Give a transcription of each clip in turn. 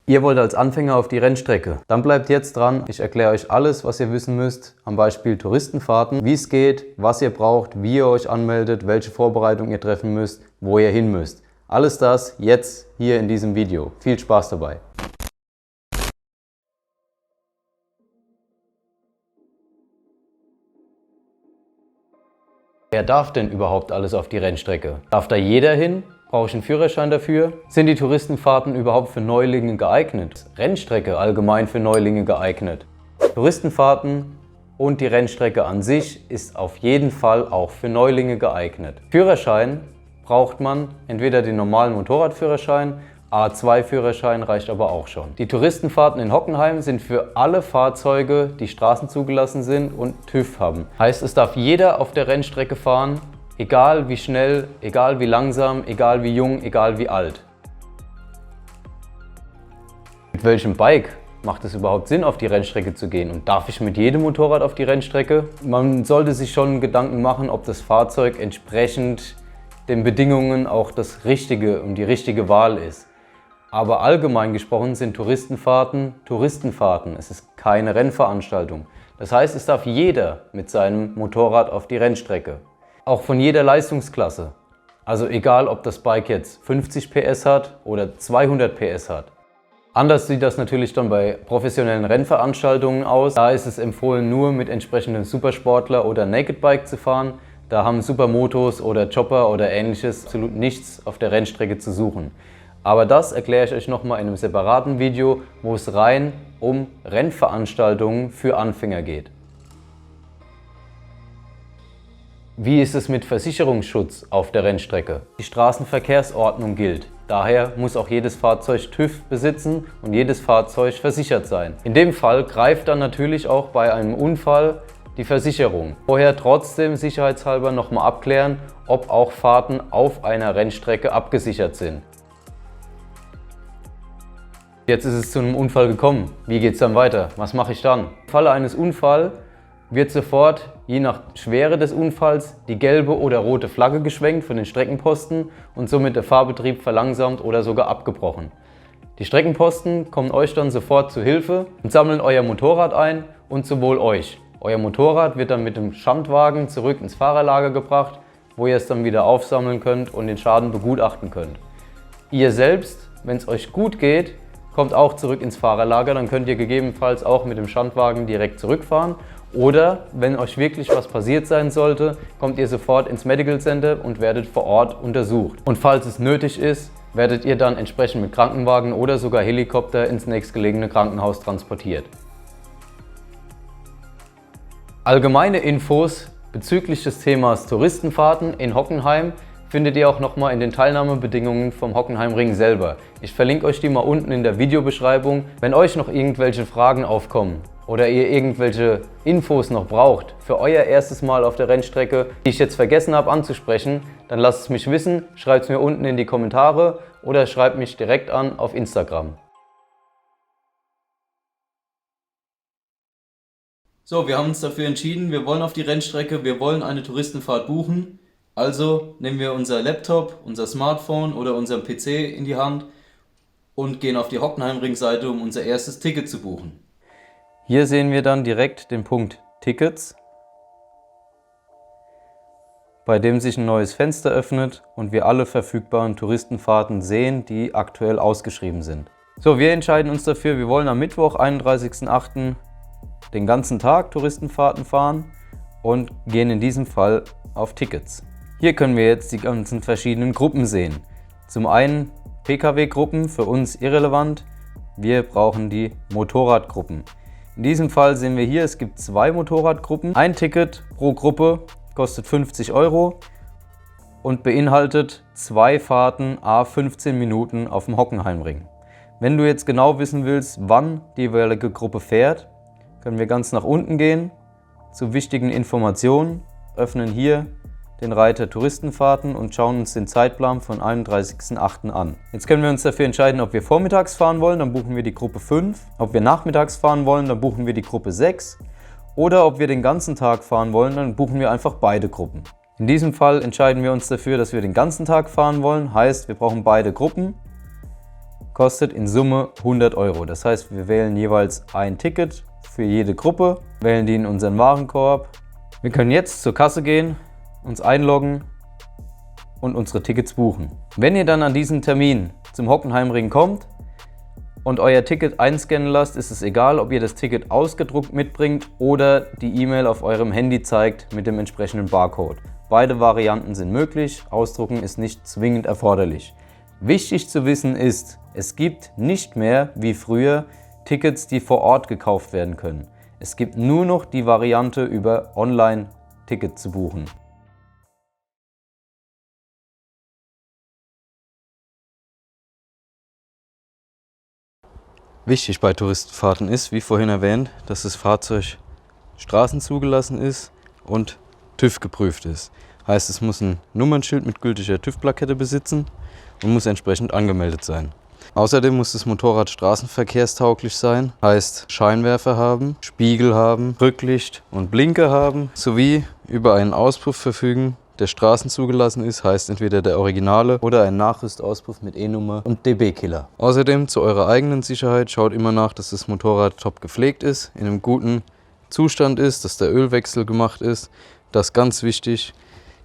Ihr wollt als Anfänger auf die Rennstrecke. Dann bleibt jetzt dran. Ich erkläre euch alles, was ihr wissen müsst, am Beispiel Touristenfahrten, wie es geht, was ihr braucht, wie ihr euch anmeldet, welche Vorbereitung ihr treffen müsst, wo ihr hin müsst. Alles das jetzt hier in diesem Video. Viel Spaß dabei! Wer darf denn überhaupt alles auf die Rennstrecke? Darf da jeder hin? Brauche ich einen Führerschein dafür? Sind die Touristenfahrten überhaupt für Neulinge geeignet? Rennstrecke allgemein für Neulinge geeignet? Touristenfahrten und die Rennstrecke an sich ist auf jeden Fall auch für Neulinge geeignet. Führerschein braucht man entweder den normalen Motorradführerschein, A2-Führerschein reicht aber auch schon. Die Touristenfahrten in Hockenheim sind für alle Fahrzeuge, die straßenzugelassen sind und TÜV haben. Heißt, es darf jeder auf der Rennstrecke fahren, egal wie schnell, egal wie langsam, egal wie jung, egal wie alt. Mit welchem Bike macht es überhaupt Sinn, auf die Rennstrecke zu gehen? Und darf ich mit jedem Motorrad auf die Rennstrecke? Man sollte sich schon Gedanken machen, ob das Fahrzeug entsprechend den Bedingungen auch das Richtige und die richtige Wahl ist. Aber allgemein gesprochen sind Touristenfahrten Touristenfahrten. Es ist keine Rennveranstaltung. Das heißt, es darf jeder mit seinem Motorrad auf die Rennstrecke. Auch von jeder Leistungsklasse. Also egal, ob das Bike jetzt 50 PS hat oder 200 PS hat. Anders sieht das natürlich dann bei professionellen Rennveranstaltungen aus. Da ist es empfohlen, nur mit entsprechendem Supersportler oder Naked Bike zu fahren. Da haben Supermotos oder Chopper oder ähnliches absolut nichts auf der Rennstrecke zu suchen. Aber das erkläre ich euch nochmal in einem separaten Video, wo es rein um Rennveranstaltungen für Anfänger geht. Wie ist es mit Versicherungsschutz auf der Rennstrecke? Die Straßenverkehrsordnung gilt. Daher muss auch jedes Fahrzeug TÜV besitzen und jedes Fahrzeug versichert sein. In dem Fall greift dann natürlich auch bei einem Unfall die Versicherung. Vorher trotzdem sicherheitshalber nochmal abklären, ob auch Fahrten auf einer Rennstrecke abgesichert sind. Jetzt ist es zu einem Unfall gekommen. Wie geht es dann weiter? Was mache ich dann? Im Falle eines Unfalls wird sofort, je nach Schwere des Unfalls, die gelbe oder rote Flagge geschwenkt von den Streckenposten und somit der Fahrbetrieb verlangsamt oder sogar abgebrochen. Die Streckenposten kommen euch dann sofort zu Hilfe und sammeln euer Motorrad ein und sowohl euch. Euer Motorrad wird dann mit dem Schandwagen zurück ins Fahrerlager gebracht, wo ihr es dann wieder aufsammeln könnt und den Schaden begutachten könnt. Ihr selbst, wenn es euch gut geht, kommt auch zurück ins Fahrerlager, dann könnt ihr gegebenenfalls auch mit dem Schandwagen direkt zurückfahren. Oder wenn euch wirklich was passiert sein sollte, kommt ihr sofort ins Medical Center und werdet vor Ort untersucht. Und falls es nötig ist, werdet ihr dann entsprechend mit Krankenwagen oder sogar Helikopter ins nächstgelegene Krankenhaus transportiert. Allgemeine Infos bezüglich des Themas Touristenfahrten in Hockenheim findet ihr auch nochmal in den Teilnahmebedingungen vom Hockenheimring selber. Ich verlinke euch die mal unten in der Videobeschreibung. Wenn euch noch irgendwelche Fragen aufkommen oder ihr irgendwelche Infos noch braucht für euer erstes Mal auf der Rennstrecke, die ich jetzt vergessen habe anzusprechen, dann lasst es mich wissen, schreibt es mir unten in die Kommentare oder schreibt mich direkt an auf Instagram. So, wir haben uns dafür entschieden, wir wollen auf die Rennstrecke, wir wollen eine Touristenfahrt buchen. Also nehmen wir unser Laptop, unser Smartphone oder unseren PC in die Hand und gehen auf die Hockenheimring-Seite, um unser erstes Ticket zu buchen. Hier sehen wir dann direkt den Punkt Tickets, bei dem sich ein neues Fenster öffnet und wir alle verfügbaren Touristenfahrten sehen, die aktuell ausgeschrieben sind. So, wir entscheiden uns dafür, wir wollen am Mittwoch, 31.08. den ganzen Tag Touristenfahrten fahren und gehen in diesem Fall auf Tickets. Hier können wir jetzt die ganzen verschiedenen Gruppen sehen. Zum einen Pkw-Gruppen, für uns irrelevant. Wir brauchen die Motorradgruppen. In diesem Fall sehen wir hier, es gibt 2 Motorradgruppen. Ein Ticket pro Gruppe kostet 50 € und beinhaltet 2 Fahrten à 15 Minuten auf dem Hockenheimring. Wenn du jetzt genau wissen willst, wann die jeweilige Gruppe fährt, können wir ganz nach unten gehen zu wichtigen Informationen, öffnen hier den Reiter Touristenfahrten und schauen uns den Zeitplan von 31.08. an. Jetzt können wir uns dafür entscheiden, ob wir vormittags fahren wollen, dann buchen wir die Gruppe 5. Ob wir nachmittags fahren wollen, dann buchen wir die Gruppe 6. Oder ob wir den ganzen Tag fahren wollen, dann buchen wir einfach beide Gruppen. In diesem Fall entscheiden wir uns dafür, dass wir den ganzen Tag fahren wollen. Heißt, wir brauchen beide Gruppen. kostet in Summe 100 Euro. Das heißt, wir wählen jeweils ein Ticket für jede Gruppe, wählen die in unseren Warenkorb. Wir können jetzt zur Kasse gehen, uns einloggen und unsere Tickets buchen. Wenn ihr dann an diesen Termin zum Hockenheimring kommt und euer Ticket einscannen lasst, ist es egal, ob ihr das Ticket ausgedruckt mitbringt oder die E-Mail auf eurem Handy zeigt mit dem entsprechenden Barcode. Beide Varianten sind möglich, ausdrucken ist nicht zwingend erforderlich. Wichtig zu wissen ist, es gibt nicht mehr wie früher Tickets, die vor Ort gekauft werden können. Es gibt nur noch die Variante, über Online-Ticket zu buchen. Wichtig bei Touristenfahrten ist, wie vorhin erwähnt, dass das Fahrzeug straßenzugelassen ist und TÜV geprüft ist. Heißt, es muss ein Nummernschild mit gültiger TÜV-Plakette besitzen und muss entsprechend angemeldet sein. Außerdem muss das Motorrad straßenverkehrstauglich sein, heißt Scheinwerfer haben, Spiegel haben, Rücklicht und Blinker haben, sowie über einen Auspuff verfügen, der straßenzugelassen ist, heißt entweder der Originale oder ein Nachrüstauspuff mit E-Nummer und DB-Killer. Außerdem zu eurer eigenen Sicherheit schaut immer nach, dass das Motorrad top gepflegt ist, in einem guten Zustand ist, dass der Ölwechsel gemacht ist. Das ist ganz wichtig.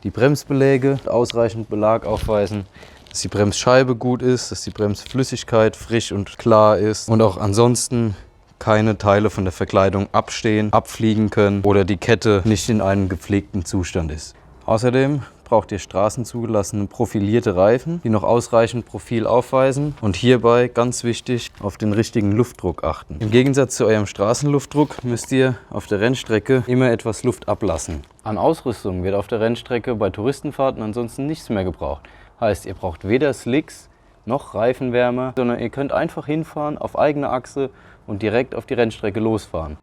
Die Bremsbeläge ausreichend Belag aufweisen, dass die Bremsscheibe gut ist, dass die Bremsflüssigkeit frisch und klar ist und auch ansonsten keine Teile von der Verkleidung abstehen, abfliegen können oder die Kette nicht in einem gepflegten Zustand ist. Außerdem braucht ihr straßenzugelassene profilierte Reifen, die noch ausreichend Profil aufweisen und hierbei ganz wichtig auf den richtigen Luftdruck achten. Im Gegensatz zu eurem Straßenluftdruck müsst ihr auf der Rennstrecke immer etwas Luft ablassen. An Ausrüstung wird auf der Rennstrecke bei Touristenfahrten ansonsten nichts mehr gebraucht. Heißt, ihr braucht weder Slicks noch Reifenwärmer, sondern ihr könnt einfach hinfahren auf eigene Achse und direkt auf die Rennstrecke losfahren.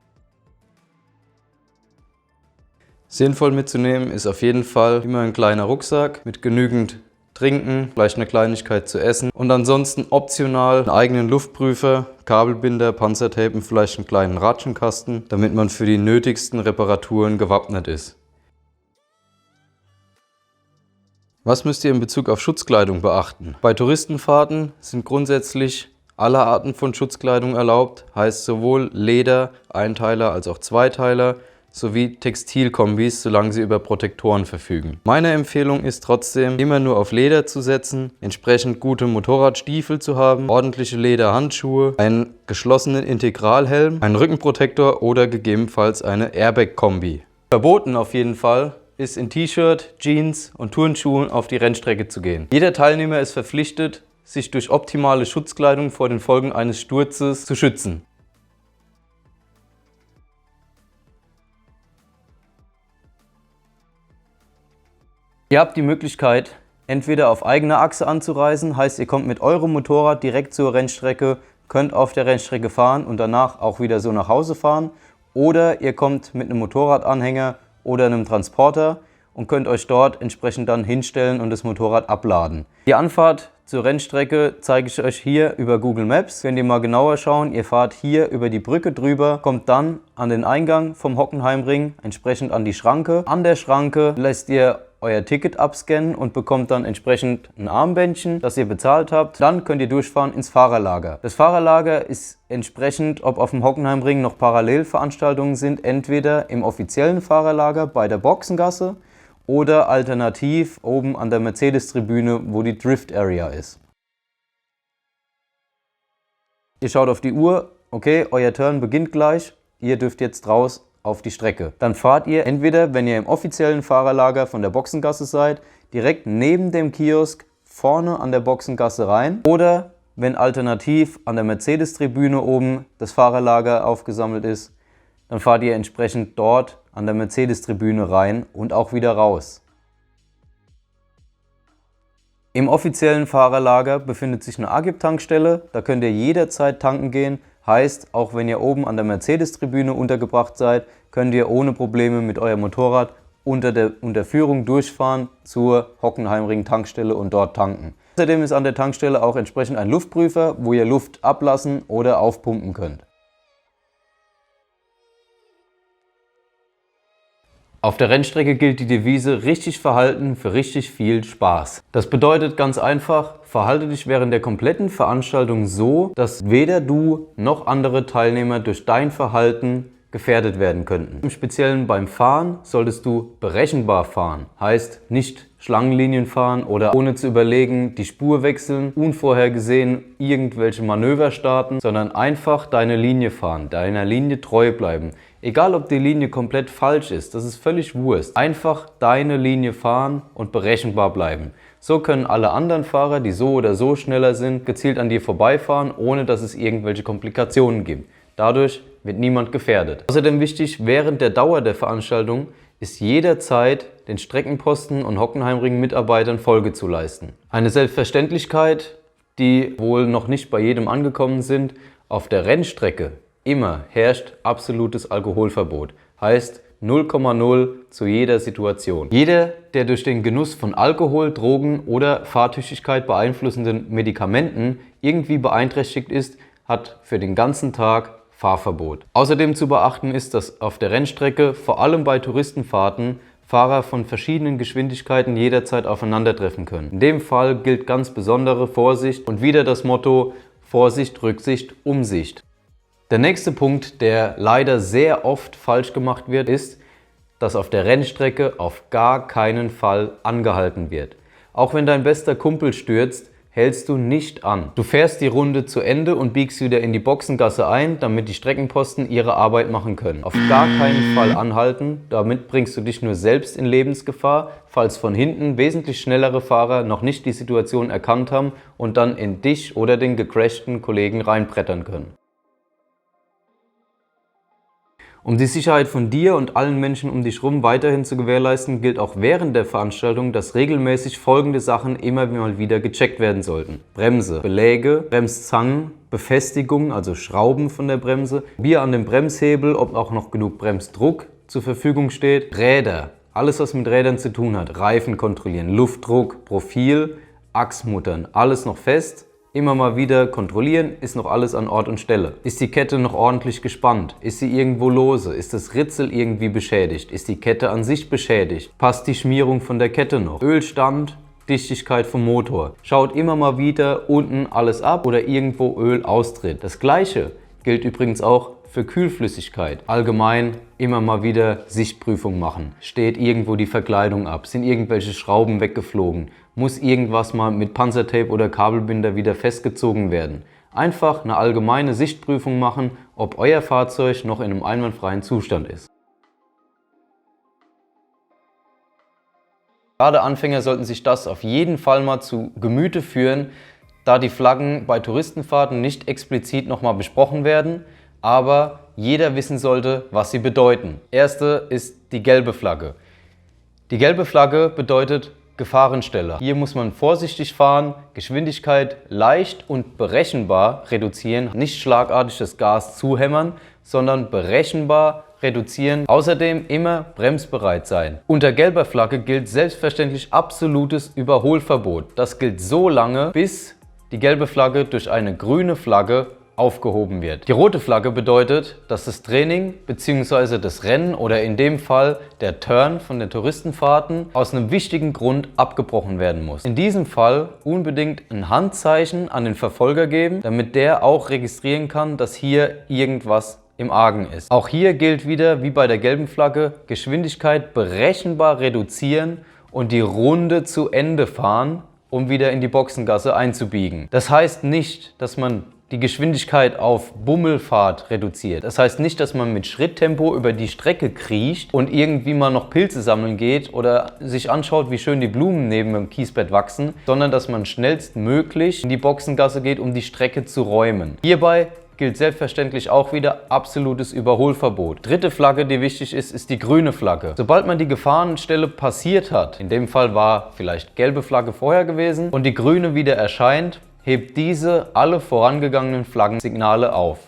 Sinnvoll mitzunehmen ist auf jeden Fall immer ein kleiner Rucksack mit genügend Trinken, vielleicht eine Kleinigkeit zu essen und ansonsten optional einen eigenen Luftprüfer, Kabelbinder, Panzertape und vielleicht einen kleinen Ratschenkasten, damit man für die nötigsten Reparaturen gewappnet ist. Was müsst ihr in Bezug auf Schutzkleidung beachten? Bei Touristenfahrten sind grundsätzlich alle Arten von Schutzkleidung erlaubt, heißt sowohl Leder, Einteiler als auch Zweiteiler, sowie Textilkombis, solange sie über Protektoren verfügen. Meine Empfehlung ist trotzdem, immer nur auf Leder zu setzen, entsprechend gute Motorradstiefel zu haben, ordentliche Lederhandschuhe, einen geschlossenen Integralhelm, einen Rückenprotektor oder gegebenenfalls eine Airbag-Kombi. Verboten auf jeden Fall ist in T-Shirt, Jeans und Turnschuhen auf die Rennstrecke zu gehen. Jeder Teilnehmer ist verpflichtet, sich durch optimale Schutzkleidung vor den Folgen eines Sturzes zu schützen. Ihr habt die Möglichkeit, entweder auf eigener Achse anzureisen, heißt ihr kommt mit eurem Motorrad direkt zur Rennstrecke, könnt auf der Rennstrecke fahren und danach auch wieder so nach Hause fahren, oder ihr kommt mit einem Motorradanhänger oder einem Transporter und könnt euch dort entsprechend dann hinstellen und das Motorrad abladen. Die Anfahrt zur Rennstrecke zeige ich euch hier über Google Maps. Könnt ihr mal genauer schauen, ihr fahrt hier über die Brücke drüber, kommt dann an den Eingang vom Hockenheimring, entsprechend an die Schranke. An der Schranke lässt ihr euer Ticket abscannen und bekommt dann entsprechend ein Armbändchen, das ihr bezahlt habt. Dann könnt ihr durchfahren ins Fahrerlager. Das Fahrerlager ist entsprechend, ob auf dem Hockenheimring noch Parallelveranstaltungen sind, entweder im offiziellen Fahrerlager bei der Boxengasse oder alternativ oben an der Mercedes-Tribüne, wo die Drift Area ist. Ihr schaut auf die Uhr, okay, euer Turn beginnt gleich, ihr dürft jetzt raus auf die Strecke. Dann fahrt ihr entweder, wenn ihr im offiziellen Fahrerlager von der Boxengasse seid, direkt neben dem Kiosk vorne an der Boxengasse rein, oder wenn alternativ an der Mercedes-Tribüne oben das Fahrerlager aufgesammelt ist, dann fahrt ihr entsprechend dort an der Mercedes-Tribüne rein und auch wieder raus. Im offiziellen Fahrerlager befindet sich eine Agip-Tankstelle, da könnt ihr jederzeit tanken gehen. Heißt, auch wenn ihr oben an der Mercedes-Tribüne untergebracht seid, könnt ihr ohne Probleme mit eurem Motorrad unter der Unterführung durchfahren zur Hockenheimring-Tankstelle und dort tanken. Außerdem ist an der Tankstelle auch entsprechend ein Luftprüfer, wo ihr Luft ablassen oder aufpumpen könnt. Auf der Rennstrecke gilt die Devise richtig verhalten für richtig viel Spaß. Das bedeutet ganz einfach, verhalte dich während der kompletten Veranstaltung so, dass weder du noch andere Teilnehmer durch dein Verhalten gefährdet werden könnten. Im Speziellen beim Fahren solltest du berechenbar fahren. Heißt nicht Schlangenlinien fahren oder ohne zu überlegen die Spur wechseln, unvorhergesehen irgendwelche Manöver starten, sondern einfach deine Linie fahren, deiner Linie treu bleiben. Egal ob die Linie komplett falsch ist, das ist völlig Wurst. Einfach deine Linie fahren und berechenbar bleiben. So können alle anderen Fahrer, die so oder so schneller sind, gezielt an dir vorbeifahren, ohne dass es irgendwelche Komplikationen gibt. Dadurch wird niemand gefährdet. Außerdem wichtig, während der Dauer der Veranstaltung ist jederzeit den Streckenposten und Hockenheimring-Mitarbeitern Folge zu leisten. Eine Selbstverständlichkeit, die wohl noch nicht bei jedem angekommen sind, auf der Rennstrecke immer herrscht absolutes Alkoholverbot. Heißt 0,0 zu jeder Situation. Jeder, der durch den Genuss von Alkohol, Drogen oder Fahrtüchtigkeit beeinflussenden Medikamenten irgendwie beeinträchtigt ist, hat für den ganzen Tag Fahrverbot. Außerdem zu beachten ist, dass auf der Rennstrecke, vor allem bei Touristenfahrten, Fahrer von verschiedenen Geschwindigkeiten jederzeit aufeinandertreffen können. In dem Fall gilt ganz besondere Vorsicht und wieder das Motto Vorsicht, Rücksicht, Umsicht. Der nächste Punkt, der leider sehr oft falsch gemacht wird, ist, dass auf der Rennstrecke auf gar keinen Fall angehalten wird. Auch wenn dein bester Kumpel stürzt, hältst du nicht an. Du fährst die Runde zu Ende und biegst wieder in die Boxengasse ein, damit die Streckenposten ihre Arbeit machen können. Auf gar keinen Fall anhalten, damit bringst du dich nur selbst in Lebensgefahr, falls von hinten wesentlich schnellere Fahrer noch nicht die Situation erkannt haben und dann in dich oder den gecrashten Kollegen reinbrettern können. Um die Sicherheit von dir und allen Menschen um dich herum weiterhin zu gewährleisten, gilt auch während der Veranstaltung, dass regelmäßig folgende Sachen immer mal wieder gecheckt werden sollten. Bremse, Beläge, Bremszangen, Befestigung, also Schrauben von der Bremse, Bier an dem Bremshebel, ob auch noch genug Bremsdruck zur Verfügung steht, Räder, alles was mit Rädern zu tun hat, Reifen kontrollieren, Luftdruck, Profil, Achsmuttern, alles noch fest. Immer mal wieder kontrollieren, ist noch alles an Ort und Stelle. Ist die Kette noch ordentlich gespannt? Ist sie irgendwo lose? Ist das Ritzel irgendwie beschädigt? Ist die Kette an sich beschädigt? Passt die Schmierung von der Kette noch? Ölstand, Dichtigkeit vom Motor. Schaut immer mal wieder unten alles ab oder irgendwo Öl austritt. Das gleiche gilt übrigens auch für Kühlflüssigkeit. Allgemein immer mal wieder Sichtprüfung machen. Steht irgendwo die Verkleidung ab? Sind irgendwelche Schrauben weggeflogen? Muss irgendwas mal mit Panzertape oder Kabelbinder wieder festgezogen werden? Einfach eine allgemeine Sichtprüfung machen, ob euer Fahrzeug noch in einem einwandfreien Zustand ist. Gerade Anfänger sollten sich das auf jeden Fall mal zu Gemüte führen, da die Flaggen bei Touristenfahrten nicht explizit nochmal besprochen werden, aber jeder wissen sollte, was sie bedeuten. Erste ist die gelbe Flagge. Die gelbe Flagge bedeutet Gefahrenstelle. Hier muss man vorsichtig fahren, Geschwindigkeit leicht und berechenbar reduzieren, nicht schlagartig das Gas zuhämmern, sondern berechenbar reduzieren. Außerdem immer bremsbereit sein. Unter gelber Flagge gilt selbstverständlich absolutes Überholverbot. Das gilt so lange, bis die gelbe Flagge durch eine grüne Flagge aufgehoben wird. Die rote Flagge bedeutet, dass das Training bzw. das Rennen oder in dem Fall der Turn von den Touristenfahrten aus einem wichtigen Grund abgebrochen werden muss. In diesem Fall unbedingt ein Handzeichen an den Verfolger geben, damit der auch registrieren kann, dass hier irgendwas im Argen ist. Auch hier gilt wieder, wie bei der gelben Flagge, Geschwindigkeit berechenbar reduzieren und die Runde zu Ende fahren, um wieder in die Boxengasse einzubiegen. Das heißt nicht, dass man die Geschwindigkeit auf Bummelfahrt reduziert. Das heißt nicht, dass man mit Schritttempo über die Strecke kriecht und irgendwie mal noch Pilze sammeln geht oder sich anschaut, wie schön die Blumen neben dem Kiesbett wachsen, sondern dass man schnellstmöglich in die Boxengasse geht, um die Strecke zu räumen. Hierbei gilt selbstverständlich auch wieder absolutes Überholverbot. Dritte Flagge, die wichtig ist, ist die grüne Flagge. Sobald man die Gefahrenstelle passiert hat, in dem Fall war vielleicht gelbe Flagge vorher gewesen und die grüne wieder erscheint, hebt diese alle vorangegangenen Flaggensignale auf.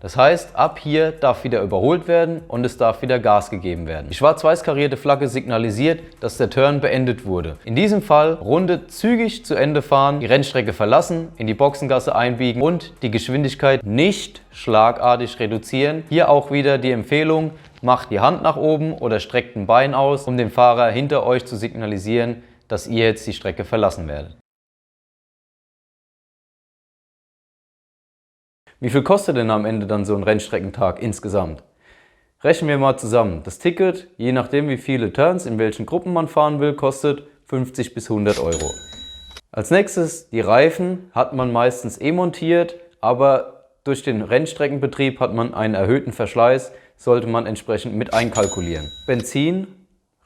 Das heißt, ab hier darf wieder überholt werden und es darf wieder Gas gegeben werden. Die schwarz-weiß karierte Flagge signalisiert, dass der Turn beendet wurde. In diesem Fall Runde zügig zu Ende fahren, die Rennstrecke verlassen, in die Boxengasse einbiegen und die Geschwindigkeit nicht schlagartig reduzieren. Hier auch wieder die Empfehlung, macht die Hand nach oben oder streckt ein Bein aus, um dem Fahrer hinter euch zu signalisieren, dass ihr jetzt die Strecke verlassen werdet. Wie viel kostet denn am Ende dann so ein Rennstreckentag insgesamt? Rechnen wir mal zusammen. Das Ticket, je nachdem wie viele Turns in welchen Gruppen man fahren will, kostet 50 bis 100 Euro. Als nächstes die Reifen hat man meistens montiert, aber durch den Rennstreckenbetrieb hat man einen erhöhten Verschleiß, sollte man entsprechend mit einkalkulieren. Benzin,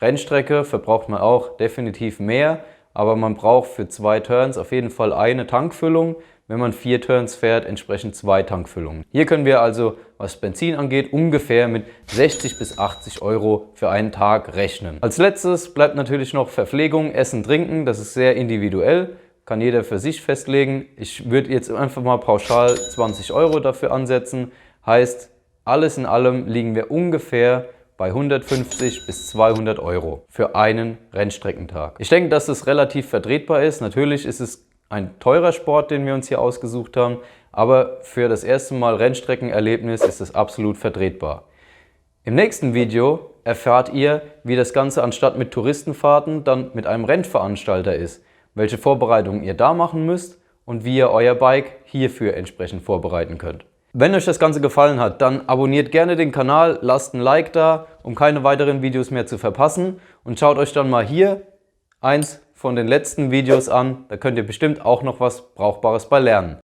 Rennstrecke verbraucht man auch definitiv mehr, aber man braucht für 2 Turns auf jeden Fall eine Tankfüllung. Wenn man 4 Turns fährt, entsprechend 2 Tankfüllungen. Hier können wir also, was Benzin angeht, ungefähr mit 60 bis 80 Euro für einen Tag rechnen. Als letztes bleibt natürlich noch Verpflegung, Essen, Trinken. Das ist sehr individuell, kann jeder für sich festlegen. Ich würde jetzt einfach mal pauschal 20 Euro dafür ansetzen. Heißt, alles in allem liegen wir ungefähr bei 150 bis 200 Euro für einen Rennstreckentag. Ich denke, dass es relativ vertretbar ist. Natürlich ist es ein teurer Sport, den wir uns hier ausgesucht haben, aber für das erste Mal Rennstreckenerlebnis ist es absolut vertretbar. Im nächsten Video erfahrt ihr, wie das Ganze anstatt mit Touristenfahrten dann mit einem Rennveranstalter ist, welche Vorbereitungen ihr da machen müsst und wie ihr euer Bike hierfür entsprechend vorbereiten könnt. Wenn euch das Ganze gefallen hat, dann abonniert gerne den Kanal, lasst ein Like da, um keine weiteren Videos mehr zu verpassen und schaut euch dann mal hier eins von den letzten Videos an, da könnt ihr bestimmt auch noch was Brauchbares bei lernen.